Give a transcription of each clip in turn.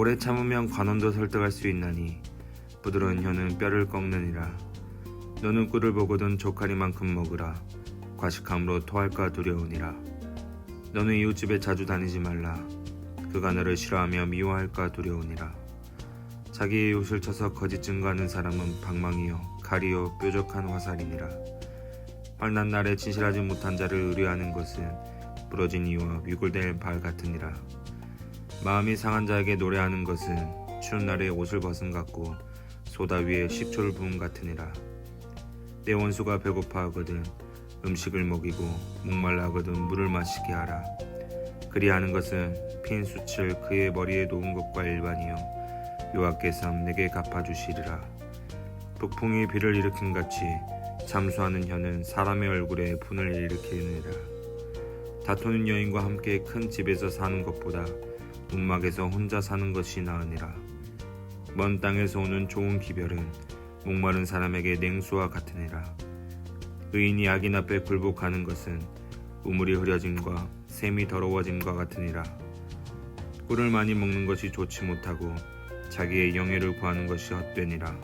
오래 참으면 관원도 설득할 수 있나니 부드러운 혀는 뼈를 꺾느니라. 너는 꿀을 보거든 조카리만큼 먹으라. 과식함으로 토할까 두려우니라. 너는 이웃집에 자주 다니지 말라. 그가 너를 싫어하며 미워할까 두려우니라. 자기의 이웃을 쳐서 거짓 증거하는 사람은 방망이요 칼이요 뾰족한 화살이니라. 환난 날에 진실하지 못한 자를 의뢰하는 것은 부러진 이와 위골될 발 같으니라. 마음이 상한 자에게 노래하는 것은 추운 날에 옷을 벗은 같고 소다 위에 식초를 부은 같으니라. 내 원수가 배고파하거든 음식을 먹이고 목말라 하거든 물을 마시게 하라. 그리하는 것은 핀 숯을 그의 머리에 놓은 것과 일반이요 여호와께서 내게 갚아주시리라. 북풍이 비를 일으킨 같이 잠수하는 혀는 사람의 얼굴에 분을 일으키느니라. 다투는 여인과 함께 큰 집에서 사는 것보다 움막에서 혼자 사는 것이 나으니라. 먼 땅에서 오는 좋은 기별은 목마른 사람에게 냉수와 같으니라. 의인이 악인 앞에 굴복하는 것은 우물이 흐려짐과 샘이 더러워짐과 같으니라. 꿀을 많이 먹는 것이 좋지 못하고 자기의 영예를 구하는 것이 헛되니라.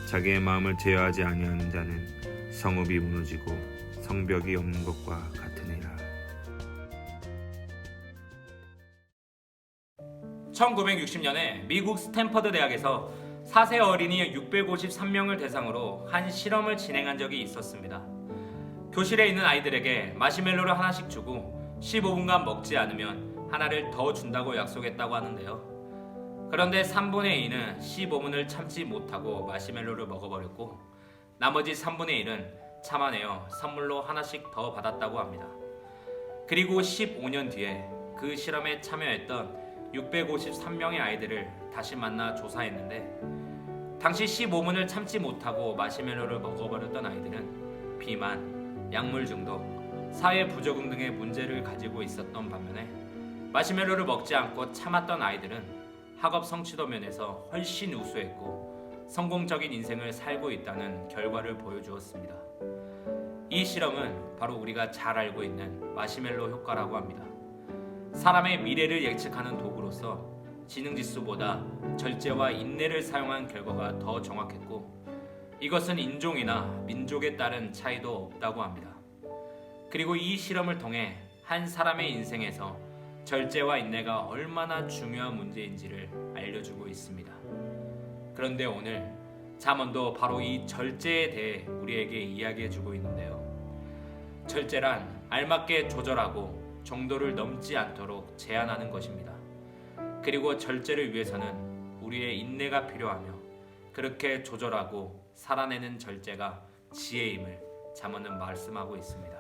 자기의 마음을 제어하지 아니하는 자는 성읍이 무너지고 성벽이 없는 것과 같으니라. 1960년에 미국 스탠퍼드 대학에서 4세 어린이 653명을 대상으로 한 실험을 진행한 적이 있었습니다. 교실에 있는 아이들에게 마시멜로를 하나씩 주고 15분간 먹지 않으면 하나를 더 준다고 약속했다고 하는데요. 그런데 3분의 2는 15분을 참지 못하고 마시멜로를 먹어버렸고 나머지 3분의 1은 참아내어 선물로 하나씩 더 받았다고 합니다. 그리고 15년 뒤에 그 실험에 참여했던 653명의 아이들을 다시 만나 조사했는데 당시 15분을 참지 못하고 마시멜로를 먹어버렸던 아이들은 비만, 약물 중독, 사회 부적응 등의 문제를 가지고 있었던 반면에 마시멜로를 먹지 않고 참았던 아이들은 학업 성취도 면에서 훨씬 우수했고 성공적인 인생을 살고 있다는 결과를 보여주었습니다. 이 실험은 바로 우리가 잘 알고 있는 마시멜로 효과라고 합니다. 사람의 미래를 예측하는 도구로서 지능지수보다 절제와 인내를 사용한 결과가 더 정확했고 이것은 인종이나 민족에 따른 차이도 없다고 합니다. 그리고 이 실험을 통해 한 사람의 인생에서 절제와 인내가 얼마나 중요한 문제인지를 알려주고 있습니다. 그런데 오늘 잠언도 바로 이 절제에 대해 우리에게 이야기해주고 있는데요. 절제란 알맞게 조절하고 정도를 넘지 않도록 제한하는 것입니다. 그리고 절제를 위해서는 우리의 인내가 필요하며 그렇게 조절하고 살아내는 절제가 지혜임을 잠언은 말씀하고 있습니다.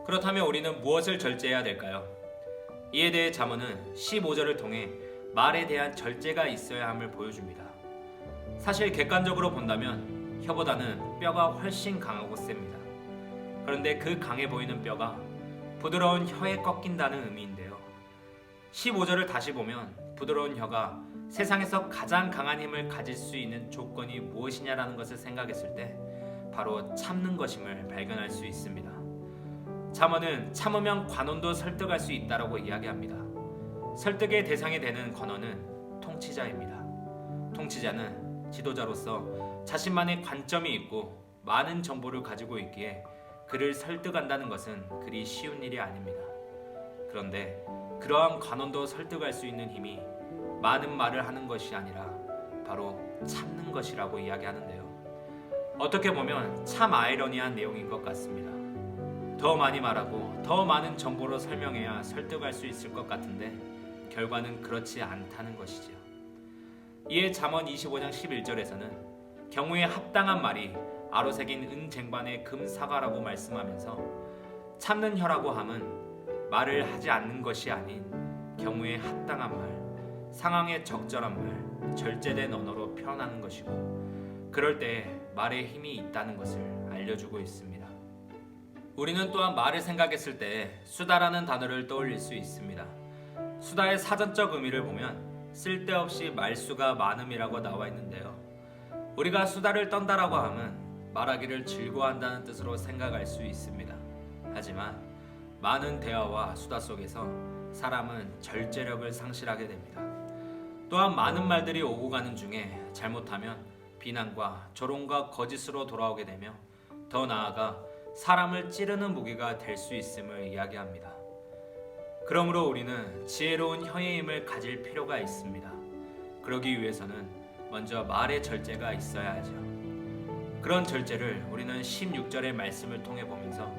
그렇다면 우리는 무엇을 절제해야 될까요? 이에 대해 잠언은 15절을 통해 말에 대한 절제가 있어야 함을 보여줍니다. 사실 객관적으로 본다면 혀보다는 뼈가 훨씬 강하고 셉니다. 그런데 그 강해 보이는 뼈가 부드러운 혀에 꺾인다는 의미인데요. 15절을 다시 보면 부드러운 혀가 세상에서 가장 강한 힘을 가질 수 있는 조건이 무엇이냐라는 것을 생각했을 때 바로 참는 것임을 발견할 수 있습니다. 잠언은 참으면 관원도 설득할 수 있다라고 이야기합니다. 설득의 대상이 되는 관원은 통치자입니다. 통치자는 지도자로서 자신만의 관점이 있고 많은 정보를 가지고 있기에 그를 설득한다는 것은 그리 쉬운 일이 아닙니다. 그런데 그러한 관원도 설득할 수 있는 힘이 많은 말을 하는 것이 아니라 바로 참는 것이라고 이야기하는데요. 어떻게 보면 참 아이러니한 내용인 것 같습니다. 더 많이 말하고 더 많은 정보로 설명해야 설득할 수 있을 것 같은데 결과는 그렇지 않다는 것이죠. 이에 잠언 25장 11절에서는 경우에 합당한 말이 아로새긴 은쟁반의 금사과라고 말씀하면서 참는 혀라고 함은 말을 하지 않는 것이 아닌 경우에 합당한 말, 상황에 적절한 말, 절제된 언어로 표현하는 것이고 그럴 때에 말에 힘이 있다는 것을 알려주고 있습니다. 우리는 또한 말을 생각했을 때 수다라는 단어를 떠올릴 수 있습니다. 수다의 사전적 의미를 보면 쓸데없이 말수가 많음이라고 나와 있는데요. 우리가 수다를 떤다라고 하면 말하기를 즐거워한다는 뜻으로 생각할 수 있습니다. 하지만 많은 대화와 수다 속에서 사람은 절제력을 상실하게 됩니다. 또한 많은 말들이 오고 가는 중에 잘못하면 비난과 조롱과 거짓으로 돌아오게 되며 더 나아가 사람을 찌르는 무기가 될 수 있음을 이야기합니다. 그러므로 우리는 지혜로운 혀의 힘을 가질 필요가 있습니다. 그러기 위해서는 먼저 말의 절제가 있어야 하죠. 그런 절제를 우리는 16절의 말씀을 통해 보면서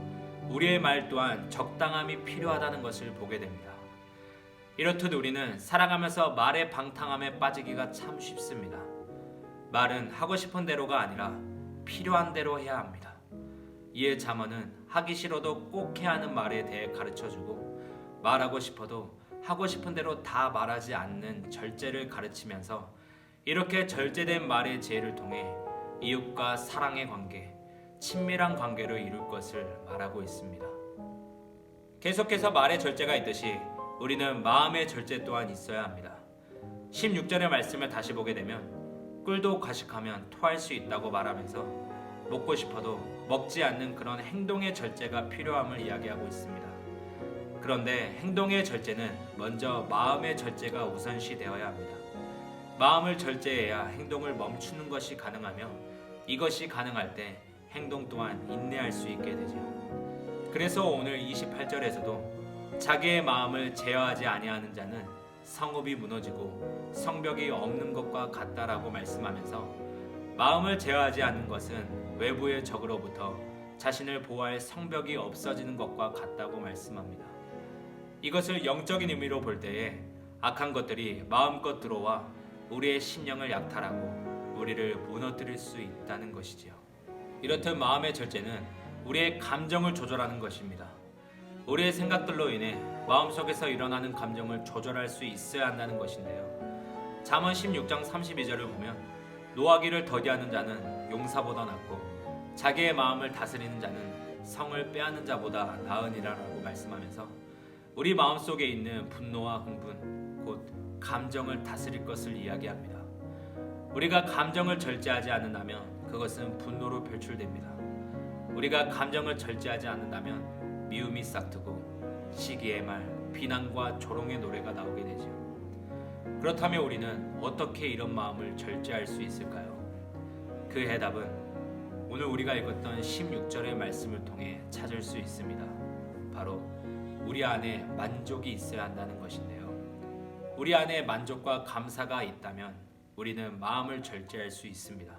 우리의 말 또한 적당함이 필요하다는 것을 보게 됩니다. 이렇듯 우리는 살아가면서 말의 방탕함에 빠지기가 참 쉽습니다. 말은 하고 싶은 대로가 아니라 필요한 대로 해야 합니다. 이에 잠언은 하기 싫어도 꼭 해야 하는 말에 대해 가르쳐주고 말하고 싶어도 하고 싶은 대로 다 말하지 않는 절제를 가르치면서 이렇게 절제된 말의 지혜를 통해 이웃과 사랑의 관계, 친밀한 관계를 이룰 것을 말하고 있습니다. 계속해서 말의 절제가 있듯이 우리는 마음의 절제 또한 있어야 합니다. 16절의 말씀을 다시 보게 되면 꿀도 과식하면 토할 수 있다고 말하면서 먹고 싶어도 먹지 않는 그런 행동의 절제가 필요함을 이야기하고 있습니다. 그런데 행동의 절제는 먼저 마음의 절제가 우선시 되어야 합니다. 마음을 절제해야 행동을 멈추는 것이 가능하며 이것이 가능할 때 행동 또한 인내할 수 있게 되죠. 그래서 오늘 28절에서도 자기의 마음을 제어하지 아니하는 자는 성읍이 무너지고 성벽이 없는 것과 같다라고 말씀하면서 마음을 제어하지 않는 것은 외부의 적으로부터 자신을 보호할 성벽이 없어지는 것과 같다고 말씀합니다. 이것을 영적인 의미로 볼 때에 악한 것들이 마음껏 들어와 우리의 심령을 약탈하고 우리를 무너뜨릴 수 있다는 것이지요. 이렇듯 마음의 절제는 우리의 감정을 조절하는 것입니다. 우리의 생각들로 인해 마음속에서 일어나는 감정을 조절할 수 있어야 한다는 것인데요. 잠언 16장 32절을 보면 노하기를 더디하는 자는 용사보다 낫고 자기의 마음을 다스리는 자는 성을 빼앗는 자보다 나으니라라고 말씀하면서 우리 마음속에 있는 분노와 흥분, 곧 감정을 다스릴 것을 이야기합니다. 우리가 감정을 절제하지 않는다면 그것은 분노로 표출됩니다. 우리가 감정을 절제하지 않는다면 미움이 싹트고 시기의 말, 비난과 조롱의 노래가 나오게 되죠. 그렇다면 우리는 어떻게 이런 마음을 절제할 수 있을까요? 그 해답은 오늘 우리가 읽었던 16절의 말씀을 통해 찾을 수 있습니다. 바로 우리 안에 만족이 있어야 한다는 것인데요. 우리 안에 만족과 감사가 있다면 우리는 마음을 절제할 수 있습니다.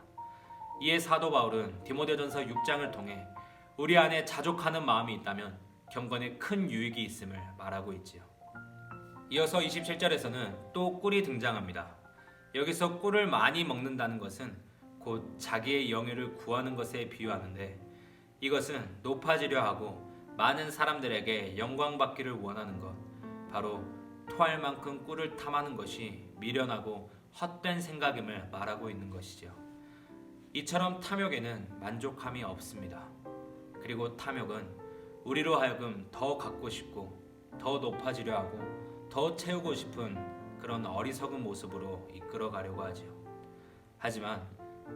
이에 사도 바울은 디모데전서 6장을 통해 우리 안에 자족하는 마음이 있다면 경건에 큰 유익이 있음을 말하고 있지요. 이어서 27절에서는 또 꿀이 등장합니다. 여기서 꿀을 많이 먹는다는 것은 곧 자기의 영예를 구하는 것에 비유하는데 이것은 높아지려 하고 많은 사람들에게 영광받기를 원하는 것, 바로 토할 만큼 꿀을 탐하는 것이 미련하고 헛된 생각임을 말하고 있는 것이죠. 이처럼 탐욕에는 만족함이 없습니다. 그리고 탐욕은 우리로 하여금 더 갖고 싶고 더 높아지려 하고 더 채우고 싶은 그런 어리석은 모습으로 이끌어가려고 하지요. 하지만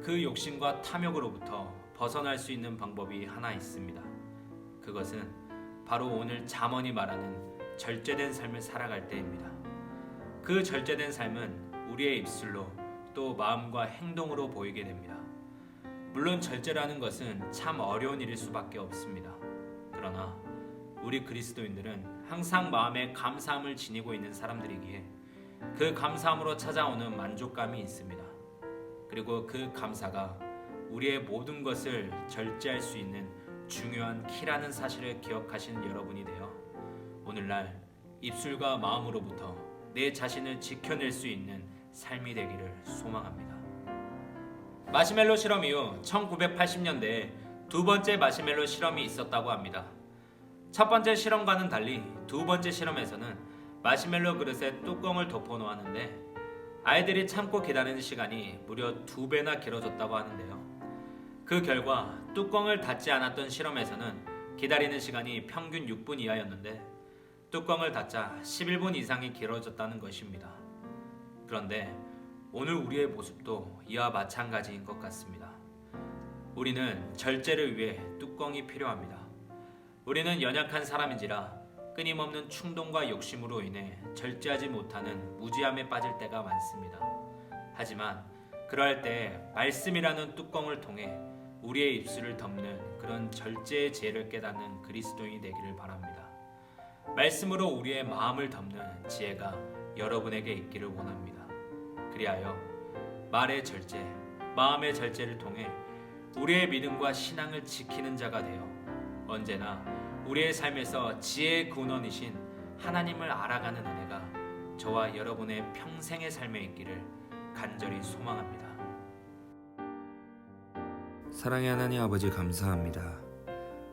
그 욕심과 탐욕으로부터 벗어날 수 있는 방법이 하나 있습니다. 그것은 바로 오늘 잠언이 말하는 절제된 삶을 살아갈 때입니다. 그 절제된 삶은 우리의 입술로 또 마음과 행동으로 보이게 됩니다. 물론 절제라는 것은 참 어려운 일일 수밖에 없습니다. 그러나 우리 그리스도인들은 항상 마음에 감사함을 지니고 있는 사람들이기에 그 감사함으로 찾아오는 만족감이 있습니다. 그리고 그 감사가 우리의 모든 것을 절제할 수 있는 중요한 키라는 사실을 기억하시는 여러분이 되어 오늘날 입술과 마음으로부터 내 자신을 지켜낼 수 있는 삶이 되기를 소망합니다. 마시멜로 실험 이후 1980년대에 두 번째 마시멜로 실험이 있었다고 합니다. 첫 번째 실험과는 달리 두 번째 실험에서는 마시멜로 그릇에 뚜껑을 덮어 놓았는데 아이들이 참고 기다리는 시간이 무려 2배나 길어졌다고 하는데요. 그 결과 뚜껑을 닫지 않았던 실험에서는 기다리는 시간이 평균 6분 이하였는데 뚜껑을 닫자 11분 이상이 길어졌다는 것입니다. 그런데 오늘 우리의 모습도 이와 마찬가지인 것 같습니다. 우리는 절제를 위해 뚜껑이 필요합니다. 우리는 연약한 사람인지라 끊임없는 충동과 욕심으로 인해 절제하지 못하는 무지함에 빠질 때가 많습니다. 하지만 그러할 때 말씀이라는 뚜껑을 통해 우리의 입술을 덮는 그런 절제의 지혜를 깨닫는 그리스도인이 되기를 바랍니다. 말씀으로 우리의 마음을 덮는 지혜가 여러분에게 있기를 원합니다. 그리하여 말의 절제, 마음의 절제를 통해 우리의 믿음과 신앙을 지키는 자가 되어 언제나 우리의 삶에서 지혜의 근원이신 하나님을 알아가는 은혜가 저와 여러분의 평생의 삶에 있기를 간절히 소망합니다. 사랑의 하나님 아버지 감사합니다.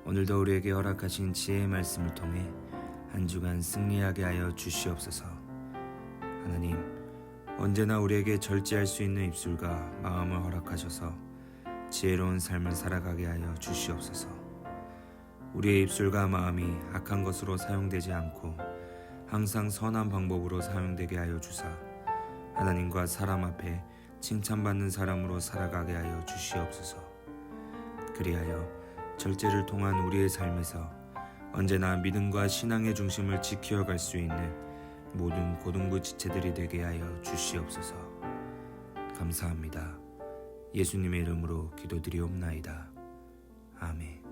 오늘도 우리에게 허락하신 지혜의 말씀을 통해 한 주간 승리하게 하여 주시옵소서. 하나님, 언제나 우리에게 절제할 수 있는 입술과 마음을 허락하셔서 지혜로운 삶을 살아가게 하여 주시옵소서. 우리의 입술과 마음이 악한 것으로 사용되지 않고 항상 선한 방법으로 사용되게 하여 주사 하나님과 사람 앞에 칭찬받는 사람으로 살아가게 하여 주시옵소서. 그리하여 절제를 통한 우리의 삶에서 언제나 믿음과 신앙의 중심을 지켜갈 수 있는 모든 고등부 지체들이 되게 하여 주시옵소서. 감사합니다. 예수님의 이름으로 기도드리옵나이다. 아멘.